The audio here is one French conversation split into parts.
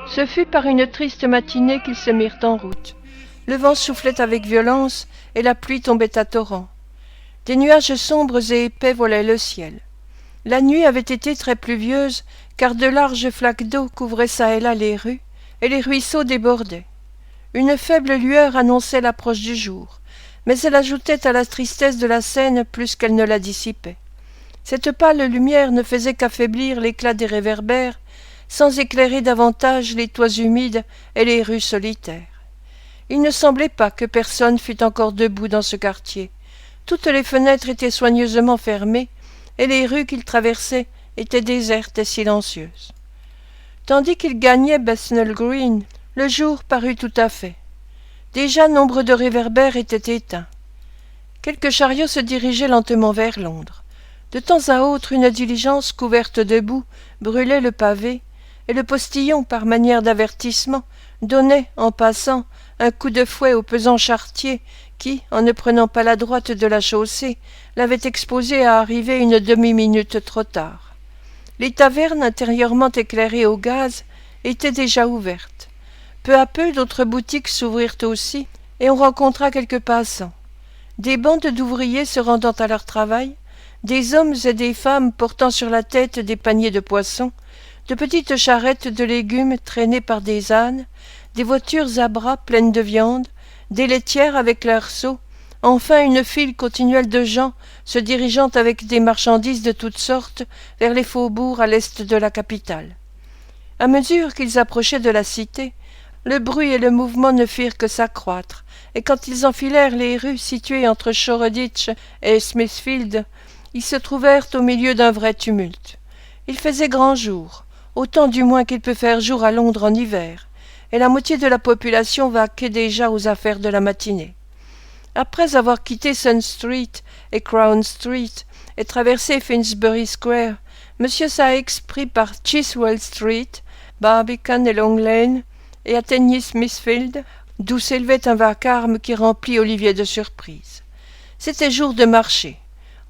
Ce fut par une triste matinée qu'ils se mirent en route. Le vent soufflait avec violence et la pluie tombait à torrents. Des nuages sombres et épais voilaient le ciel. La nuit avait été très pluvieuse, car de larges flaques d'eau couvraient çà et là les rues, et les ruisseaux débordaient. Une faible lueur annonçait l'approche du jour, mais elle ajoutait à la tristesse de la scène plus qu'elle ne la dissipait. Cette pâle lumière ne faisait qu'affaiblir l'éclat des réverbères, sans éclairer davantage les toits humides et les rues solitaires. Il ne semblait pas que personne fût encore debout dans ce quartier. Toutes les fenêtres étaient soigneusement fermées, et les rues qu'il traversait étaient désertes et silencieuses. Tandis qu'il gagnait Bethnal Green, le jour parut tout à fait. Déjà nombre de réverbères étaient éteints. Quelques chariots se dirigeaient lentement vers Londres. De temps à autre, une diligence couverte de boue brûlait le pavé, et le postillon, par manière d'avertissement, donnait, en passant, un coup de fouet au pesant charretier qui, en ne prenant pas la droite de la chaussée, l'avait exposé à arriver une demi-minute trop tard. Les tavernes, intérieurement éclairées au gaz, étaient déjà ouvertes. Peu à peu, d'autres boutiques s'ouvrirent aussi, et on rencontra quelques passants. Des bandes d'ouvriers se rendant à leur travail, des hommes et des femmes portant sur la tête des paniers de poissons, de petites charrettes de légumes traînées par des ânes, des voitures à bras pleines de viande, des laitières avec leurs seaux, enfin une file continuelle de gens se dirigeant avec des marchandises de toutes sortes vers les faubourgs à l'est de la capitale. À mesure qu'ils approchaient de la cité, le bruit et le mouvement ne firent que s'accroître, et quand ils enfilèrent les rues situées entre Shoreditch et Smithfield, ils se trouvèrent au milieu d'un vrai tumulte. Il faisait grand jour, autant du moins qu'il peut faire jour à Londres en hiver, et la moitié de la population vaquait déjà aux affaires de la matinée. Après avoir quitté Sun Street et Crown Street et traversé Finsbury Square, M. Saïx prit par Chiswell Street, Barbican et Long Lane, et atteignit Smithfield, d'où s'élevait un vacarme qui remplit Olivier de surprise. C'était jour de marché.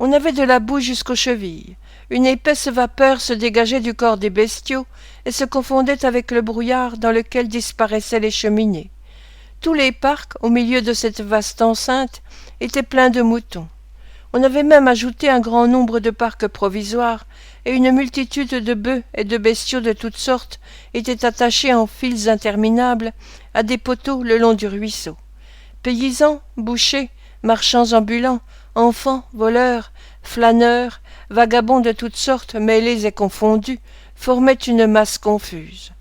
On avait de la boue jusqu'aux chevilles. Une épaisse vapeur se dégageait du corps des bestiaux et se confondait avec le brouillard dans lequel disparaissaient les cheminées. Tous les parcs, au milieu de cette vaste enceinte, étaient pleins de moutons. On avait même ajouté un grand nombre de parcs provisoires, et une multitude de bœufs et de bestiaux de toutes sortes étaient attachés en files interminables à des poteaux le long du ruisseau. Paysans, bouchers, marchands ambulants, enfants, voleurs, flâneurs, vagabonds de toutes sortes, mêlés et confondus, formaient une masse confuse.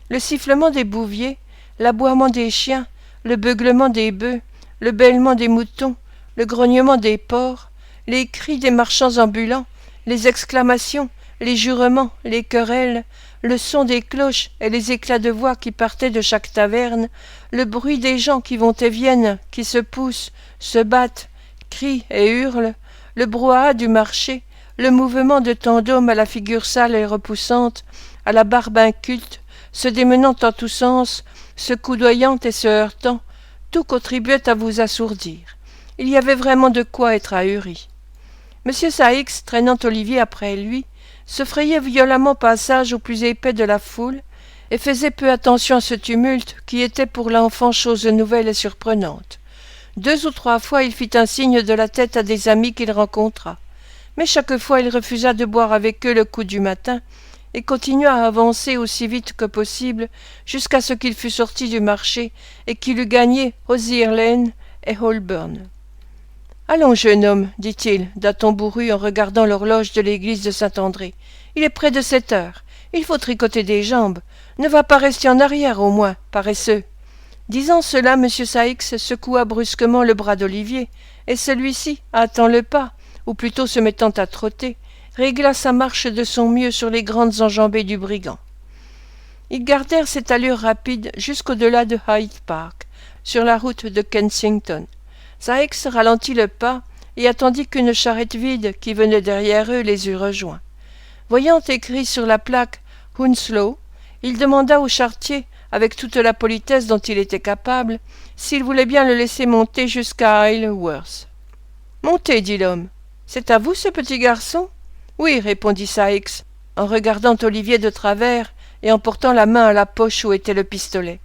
Le sifflement des bouviers, l'aboiement des chiens, le beuglement des bœufs, le bêlement des moutons, le grognement des porcs, les cris des marchands ambulants, les exclamations, les jurements, les querelles, le son des cloches et les éclats de voix qui partaient de chaque taverne, le bruit des gens qui vont et viennent, qui se poussent, se battent, crient et hurlent, le brouhaha du marché, le mouvement de tant d'hommes à la figure sale et repoussante, à la barbe inculte, se démenant en tous sens, se coudoyant et se heurtant, tout contribuait à vous assourdir. Il y avait vraiment de quoi être ahuri. M. Saïx, traînant Olivier après lui, se frayait violemment passage au plus épais de la foule et faisait peu attention à ce tumulte qui était pour l'enfant chose nouvelle et surprenante. 2 ou 3 fois il fit un signe de la tête à des amis qu'il rencontra, mais chaque fois il refusa de boire avec eux le coup du matin et continua à avancer aussi vite que possible jusqu'à ce qu'il fût sorti du marché et qu'il eût gagné Hosier Lane et Holborn. « Allons, jeune homme, dit-il, d'un ton bourru en regardant l'horloge de l'église de Saint-André. Il est près de 7 heures. Il faut tricoter des jambes. Ne va pas rester en arrière, au moins, paresseux. » Disant cela, M. Saïx secoua brusquement le bras d'Olivier, et celui-ci, hâtant le pas, ou plutôt se mettant à trotter, régla sa marche de son mieux sur les grandes enjambées du brigand. Ils gardèrent cette allure rapide jusqu'au-delà de Hyde Park, sur la route de Kensington. Saïx ralentit le pas et attendit qu'une charrette vide qui venait derrière eux les eût rejoints. Voyant écrit sur la plaque « Hounslow », il demanda au charretier, avec toute la politesse dont il était capable, s'il voulait bien le laisser monter jusqu'à Isleworth. « Montez, dit l'homme. C'est à vous ce petit garçon ? » « Oui, répondit Saïx, en regardant Olivier de travers et en portant la main à la poche où était le pistolet.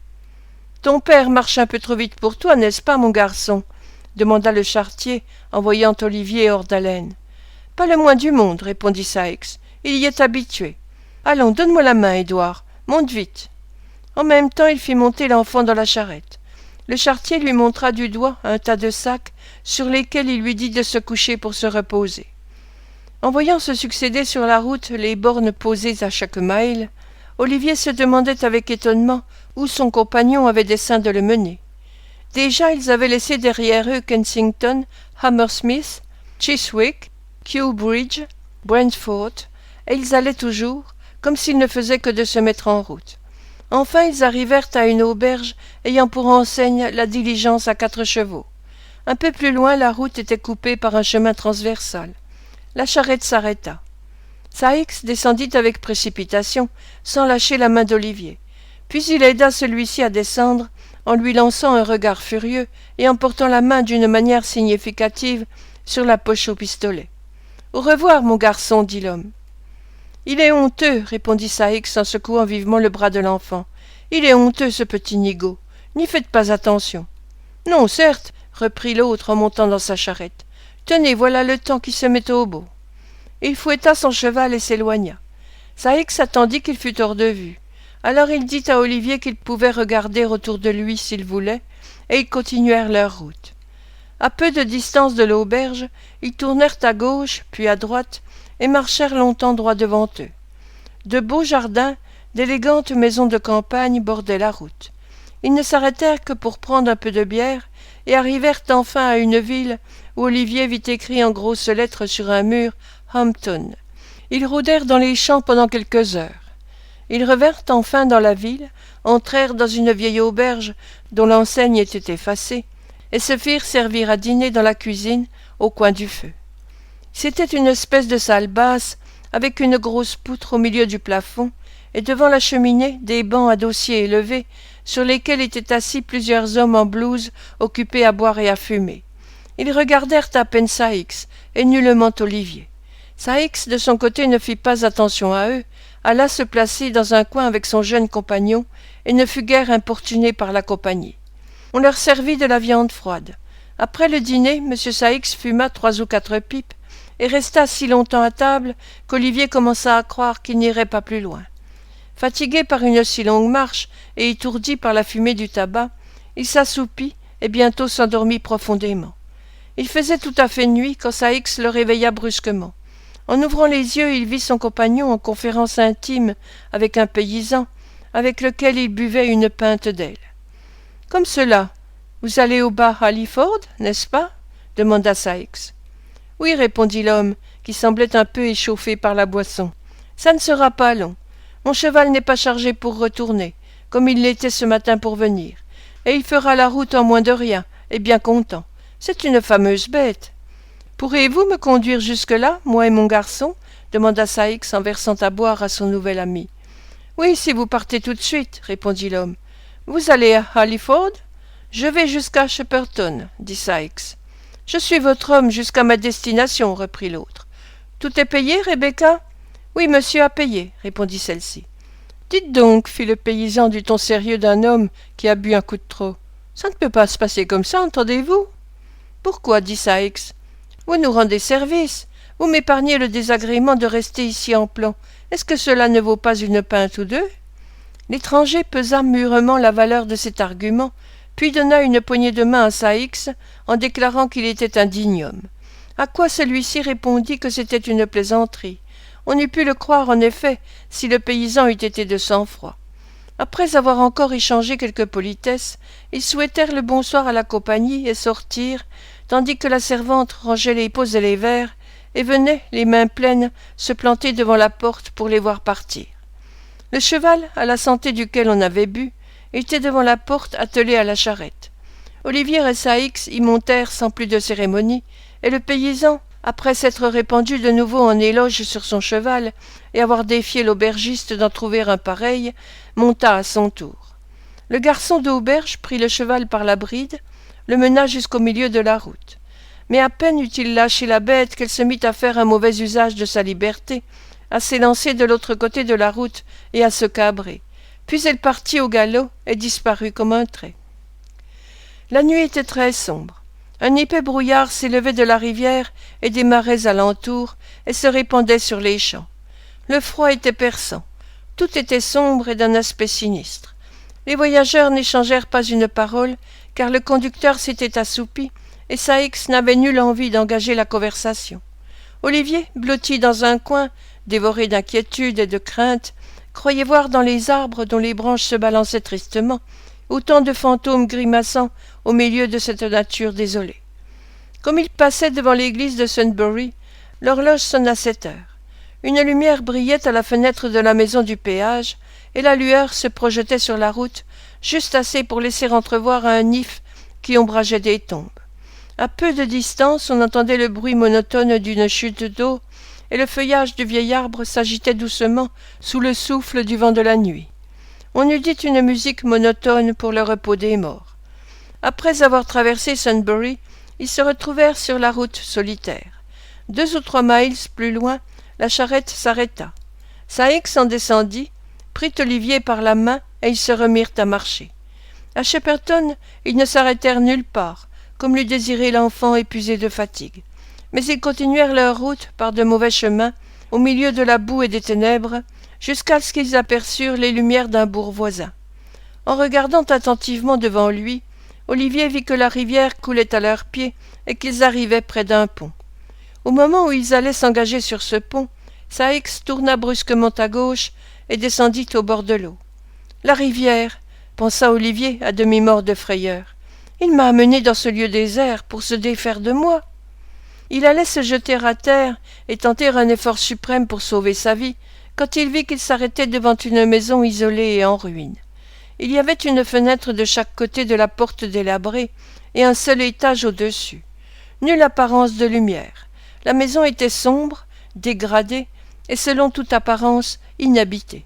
Ton père marche un peu trop vite pour toi, n'est-ce pas, mon garçon? Demanda le charretier en voyant Olivier hors d'haleine. Pas le moins du monde, répondit Saïx. Il y est habitué. Allons, donne-moi la main, Édouard. Monte vite. En même temps, il fit monter l'enfant dans la charrette. Le charretier lui montra du doigt un tas de sacs sur lesquels il lui dit de se coucher pour se reposer. En voyant se succéder sur la route les bornes posées à chaque mille, Olivier se demandait avec étonnement où son compagnon avait dessein de le mener. Déjà ils avaient laissé derrière eux Kensington, Hammersmith, Chiswick, Kew Bridge, Brentford, et ils allaient toujours, comme s'ils ne faisaient que de se mettre en route. Enfin ils arrivèrent à une auberge ayant pour enseigne la diligence à 4 chevaux. Un peu plus loin la route était coupée par un chemin transversal. La charrette s'arrêta. Saïx descendit avec précipitation, sans lâcher la main d'Olivier. Puis il aida celui-ci à descendre, en lui lançant un regard furieux et en portant la main d'une manière significative sur la poche au pistolet. « Au revoir, mon garçon, dit l'homme. »« Il est honteux, répondit Saïx en secouant vivement le bras de l'enfant. Il est honteux, ce petit nigaud. N'y faites pas attention. »« Non, certes, reprit l'autre en montant dans sa charrette. Tenez, voilà le temps qui se met au beau. Il fouetta son cheval et s'éloigna. Saïx attendit qu'il fût hors de vue. Alors il dit à Olivier qu'il pouvait regarder autour de lui s'il voulait, et ils continuèrent leur route. À peu de distance de l'auberge, ils tournèrent à gauche, puis à droite, et marchèrent longtemps droit devant eux. De beaux jardins, d'élégantes maisons de campagne bordaient la route. Ils ne s'arrêtèrent que pour prendre un peu de bière, et arrivèrent enfin à une ville où Olivier vit écrit en grosses lettres sur un mur « Hampton ». Ils rôdèrent dans les champs pendant quelques heures. Ils revinrent enfin dans la ville, entrèrent dans une vieille auberge dont l'enseigne était effacée, et se firent servir à dîner dans la cuisine, au coin du feu. C'était une espèce de salle basse, avec une grosse poutre au milieu du plafond, et devant la cheminée des bancs à dossiers élevés, sur lesquels étaient assis plusieurs hommes en blouse occupés à boire et à fumer. Ils regardèrent à peine Saïx, et nullement Olivier. Saïx, de son côté, ne fit pas attention à eux, alla se placer dans un coin avec son jeune compagnon, et ne fut guère importuné par la compagnie. On leur servit de la viande froide. Après le dîner, M. Saïx fuma 3 ou 4 pipes, et resta si longtemps à table qu'Olivier commença à croire qu'il n'irait pas plus loin. Fatigué par une si longue marche, et étourdi par la fumée du tabac, il s'assoupit, et bientôt s'endormit profondément. Il faisait tout à fait nuit quand Saïx le réveilla brusquement. En ouvrant les yeux, il vit son compagnon en conférence intime avec un paysan, avec lequel il buvait une pinte d'aile. « Comme cela, vous allez au bas Halliford, n'est-ce pas » demanda Saïx. « Oui, répondit l'homme, qui semblait un peu échauffé par la boisson. « Ça ne sera pas long. Mon cheval n'est pas chargé pour retourner, comme il l'était ce matin pour venir, et il fera la route en moins de rien, et bien content. C'est une fameuse bête. » « Pourriez-vous me conduire jusque-là, moi et mon garçon » demanda Saïx en versant à boire à son nouvel ami. « Oui, si vous partez tout de suite, » répondit l'homme. « Vous allez à Halliford ?»« Je vais jusqu'à Shepperton, » dit Saïx. « Je suis votre homme jusqu'à ma destination, » reprit l'autre. « Tout est payé, Rebecca ?»« Oui, monsieur a payé, » répondit celle-ci. « Dites donc, » fit le paysan du ton sérieux d'un homme qui a bu un coup de trop. « Ça ne peut pas se passer comme ça, entendez-vous ?»« Pourquoi » dit Saïx. Vous nous rendez service. Vous m'épargnez le désagrément de rester ici en plan. Est-ce que cela ne vaut pas une pinte ou deux » L'étranger pesa mûrement la valeur de cet argument, puis donna une poignée de main à Saïx en déclarant qu'il était un digne homme. À quoi celui-ci répondit que c'était une plaisanterie. On eût pu le croire en effet si le paysan eût été de sang-froid. Après avoir encore échangé quelques politesses, ils souhaitèrent le bonsoir à la compagnie et sortirent, tandis que la servante rangeait les pots et les verres, et venait, les mains pleines, se planter devant la porte pour les voir partir. Le cheval, à la santé duquel on avait bu, était devant la porte attelé à la charrette. Olivier et Saïx y montèrent sans plus de cérémonie, et le paysan, après s'être répandu de nouveau en éloges sur son cheval, et avoir défié l'aubergiste d'en trouver un pareil, monta à son tour. Le garçon d'auberge prit le cheval par la bride, le mena jusqu'au milieu de la route. Mais à peine eut-il lâché la bête qu'elle se mit à faire un mauvais usage de sa liberté, à s'élancer de l'autre côté de la route et à se cabrer. Puis elle partit au galop et disparut comme un trait. La nuit était très sombre. Un épais brouillard s'élevait de la rivière et des marais alentour et se répandait sur les champs. Le froid était perçant. Tout était sombre et d'un aspect sinistre. Les voyageurs n'échangèrent pas une parole, car le conducteur s'était assoupi, et Saïx n'avait nulle envie d'engager la conversation. Olivier, blotti dans un coin, dévoré d'inquiétude et de crainte, croyait voir dans les arbres dont les branches se balançaient tristement autant de fantômes grimaçant au milieu de cette nature désolée. Comme il passait devant l'église de Sunbury, l'horloge sonna 7 heures. Une lumière brillait à la fenêtre de la maison du péage, et la lueur se projetait sur la route, juste assez pour laisser entrevoir un if qui ombrageait des tombes. À peu de distance, on entendait le bruit monotone d'une chute d'eau, et le feuillage du vieil arbre s'agitait doucement sous le souffle du vent de la nuit. On eût dit une musique monotone pour le repos des morts. Après avoir traversé Sunbury, ils se retrouvèrent sur la route solitaire. 2 ou 3 miles plus loin, la charrette s'arrêta. Saïx en descendit, prit Olivier par la main, et ils se remirent à marcher. À Shepperton, ils ne s'arrêtèrent nulle part, comme l'eût désiré l'enfant épuisé de fatigue. Mais ils continuèrent leur route par de mauvais chemins, au milieu de la boue et des ténèbres, jusqu'à ce qu'ils aperçurent les lumières d'un bourg voisin. En regardant attentivement devant lui, Olivier vit que la rivière coulait à leurs pieds et qu'ils arrivaient près d'un pont. Au moment où ils allaient s'engager sur ce pont, Saïx tourna brusquement à gauche et descendit au bord de l'eau. « La rivière !» pensa Olivier, à demi-mort de frayeur. « Il m'a amené dans ce lieu désert pour se défaire de moi. » Il allait se jeter à terre et tenter un effort suprême pour sauver sa vie, quand il vit qu'il s'arrêtait devant une maison isolée et en ruine. Il y avait une fenêtre de chaque côté de la porte délabrée et un seul étage au-dessus. Nulle apparence de lumière. La maison était sombre, dégradée et, selon toute apparence, inhabitée.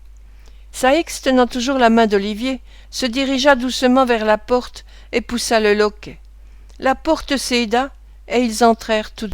Saïx, tenant toujours la main d'Olivier, se dirigea doucement vers la porte et poussa le loquet. La porte céda et ils entrèrent tous deux.